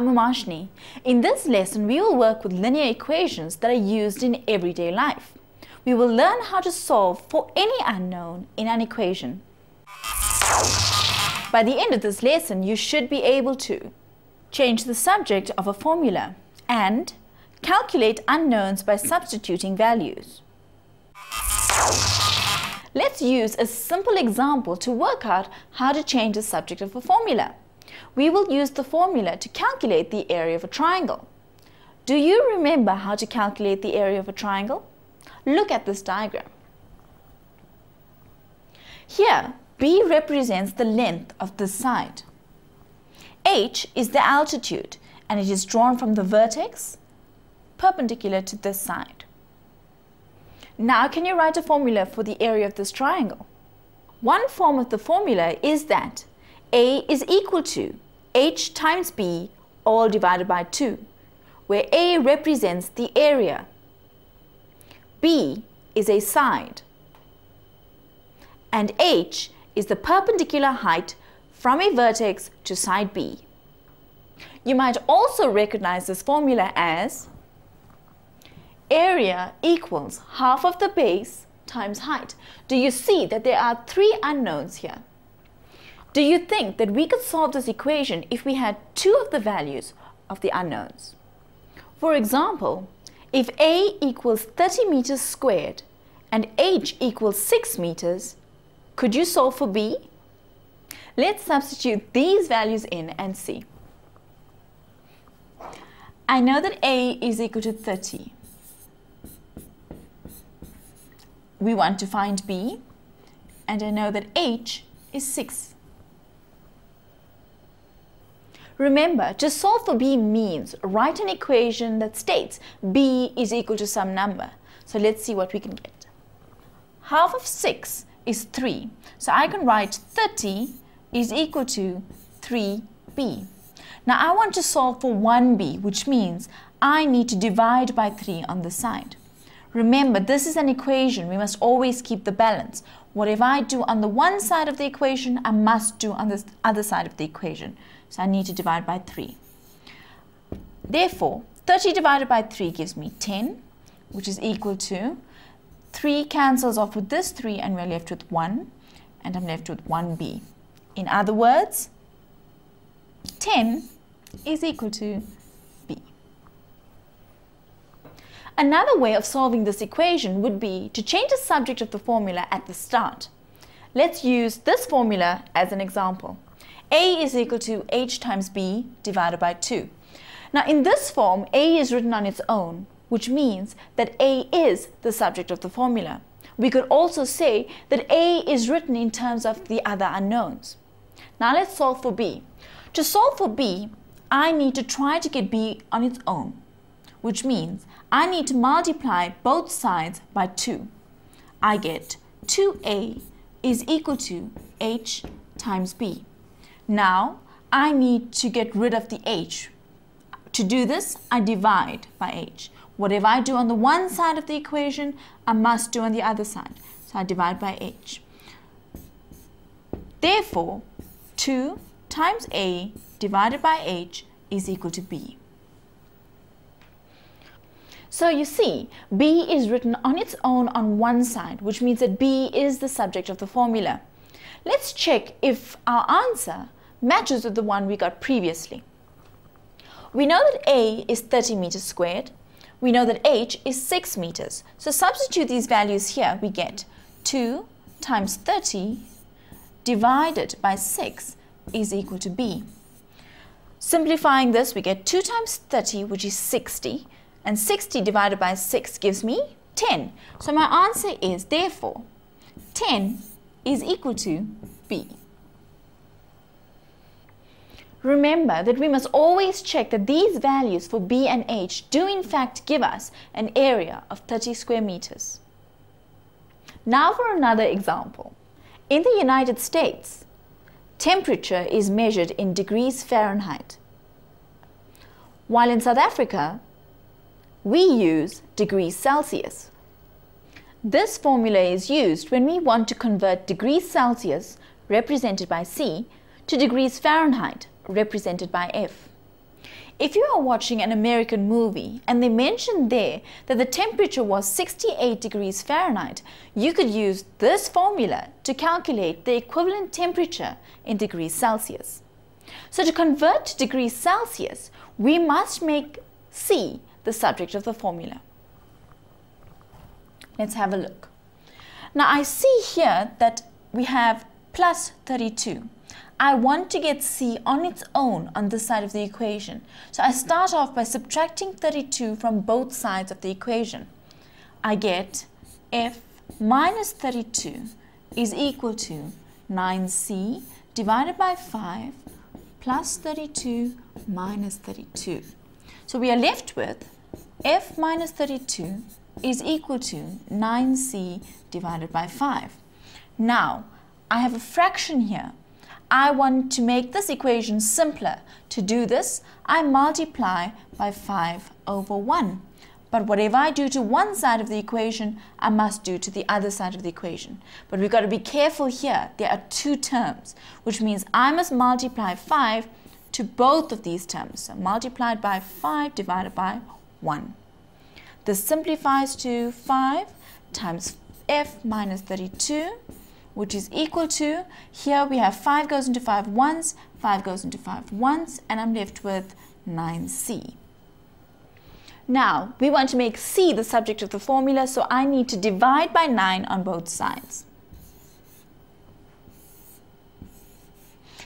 I'm Umashni. In this lesson, we will work with linear equations that are used in everyday life. We will learn how to solve for any unknown in an equation. By the end of this lesson, you should be able to change the subject of a formula and calculate unknowns by substituting values. Let's use a simple example to work out how to change the subject of a formula. We will use the formula to calculate the area of a triangle. Do you remember how to calculate the area of a triangle? Look at this diagram. Here, B represents the length of this side. H is the altitude, and it is drawn from the vertex perpendicular to this side. Now, can you write a formula for the area of this triangle? One form of the formula is that A is equal to H times B all divided by 2, where A represents the area, B is a side, and H is the perpendicular height from a vertex to side B. You might also recognize this formula as area equals half of the base times height. Do you see that there are three unknowns here? Do you think that we could solve this equation if we had two of the values of the unknowns? For example, if A equals 30 meters squared and H equals 6 meters, could you solve for B? Let's substitute these values in and see. I know that A is equal to 30. We want to find B, and I know that H is 6. Remember, to solve for B means write an equation that states B is equal to some number. So let's see what we can get. Half of 6 is 3. So I can write 30 is equal to 3B. Now I want to solve for 1B, which means I need to divide by 3 on the side. Remember, this is an equation. We must always keep the balance. Whatever I do on the one side of the equation, I must do on the other side of the equation. So I need to divide by 3. Therefore, 30 divided by 3 gives me 10, which is equal to 3 cancels off with this 3 and we're left with 1, and I'm left with 1B. In other words, 10 is equal to B. Another way of solving this equation would be to change the subject of the formula at the start. Let's use this formula as an example. A is equal to H times B divided by 2. Now in this form, A is written on its own, which means that A is the subject of the formula. We could also say that A is written in terms of the other unknowns. Now let's solve for B. To solve for B, I need to try to get B on its own, which means I need to multiply both sides by 2. I get 2A is equal to H times B. Now, I need to get rid of the H. To do this, I divide by H. Whatever I do on the one side of the equation, I must do on the other side. So I divide by H. Therefore, 2 times A divided by H is equal to B. So you see, B is written on its own on one side, which means that B is the subject of the formula. Let's check if our answer matches with the one we got previously. We know that A is 30 meters squared. We know that H is 6 meters. So substitute these values here. We get 2 times 30 divided by 6 is equal to B. Simplifying this, we get 2 times 30, which is 60. And 60 divided by 6 gives me 10. So my answer is, therefore, 10 is equal to B. Remember that we must always check that these values for B and H do in fact give us an area of 30 square meters. Now for another example. In the United States, temperature is measured in degrees Fahrenheit, while in South Africa, we use degrees Celsius. This formula is used when we want to convert degrees Celsius, represented by C, to degrees Fahrenheit, represented by F. If you are watching an American movie and they mention there that the temperature was 68 degrees Fahrenheit, you could use this formula to calculate the equivalent temperature in degrees Celsius. So to convert to degrees Celsius, we must make C the subject of the formula. Let's have a look. Now I see here that we have plus 32. I want to get C on its own on this side of the equation. So I start off by subtracting 32 from both sides of the equation. I get F minus 32 is equal to 9C divided by 5 plus 32 minus 32. So we are left with F minus 32 is equal to 9C divided by 5. Now, I have a fraction here. I want to make this equation simpler. To do this, I multiply by 5 over 1. But whatever I do to one side of the equation, I must do to the other side of the equation. But we've got to be careful here. There are two terms, which means I must multiply 5 to both of these terms. So multiplied by 5 divided by 1. This simplifies to 5 times F minus 32, which is equal to, here we have 5 goes into 5 once, 5 goes into 5 once, and I'm left with 9C. Now, we want to make C the subject of the formula, so I need to divide by 9 on both sides.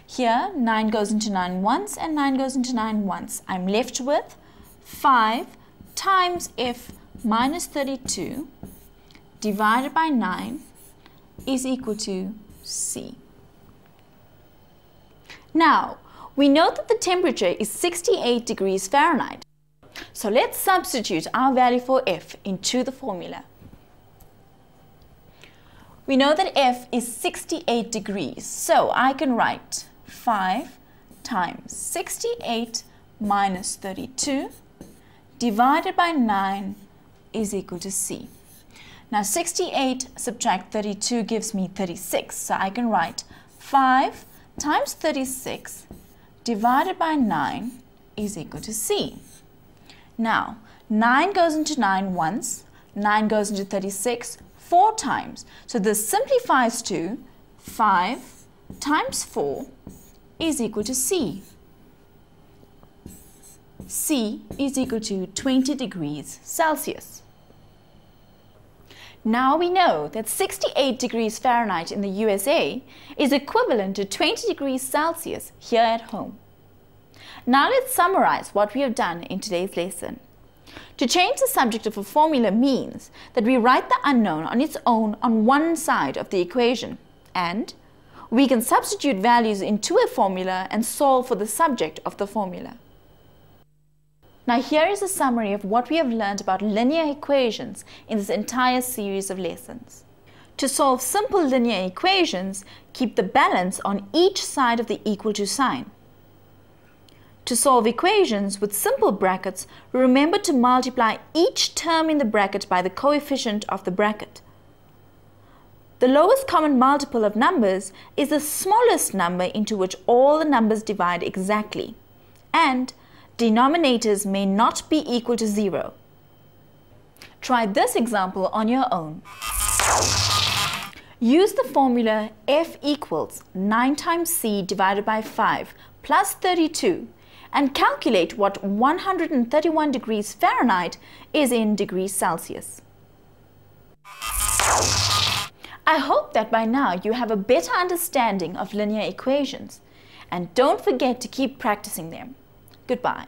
Here, 9 goes into 9 once, and 9 goes into 9 once. I'm left with 5 times F minus 32 divided by 9 is equal to C. Now, we know that the temperature is 68 degrees Fahrenheit. So let's substitute our value for F into the formula. We know that F is 68 degrees, so I can write 5 times 68 minus 32 divided by 9 is equal to C. Now 68 subtract 32 gives me 36, so I can write 5 times 36 divided by 9 is equal to C. Now 9 goes into 9 once, 9 goes into 36 4 times, so this simplifies to 5 times 4 is equal to C. C is equal to 20 degrees Celsius. Now we know that 68 degrees Fahrenheit in the USA is equivalent to 20 degrees Celsius here at home. Now let's summarize what we have done in today's lesson. To change the subject of a formula means that we write the unknown on its own on one side of the equation, and we can substitute values into a formula and solve for the subject of the formula. Now here is a summary of what we have learned about linear equations in this entire series of lessons. To solve simple linear equations, keep the balance on each side of the equal to sign. To solve equations with simple brackets, remember to multiply each term in the bracket by the coefficient of the bracket. The lowest common multiple of numbers is the smallest number into which all the numbers divide exactly, and denominators may not be equal to 0. Try this example on your own. Use the formula F equals 9 times C divided by 5 plus 32 and calculate what 131 degrees Fahrenheit is in degrees Celsius. I hope that by now you have a better understanding of linear equations, and don't forget to keep practicing them. Goodbye.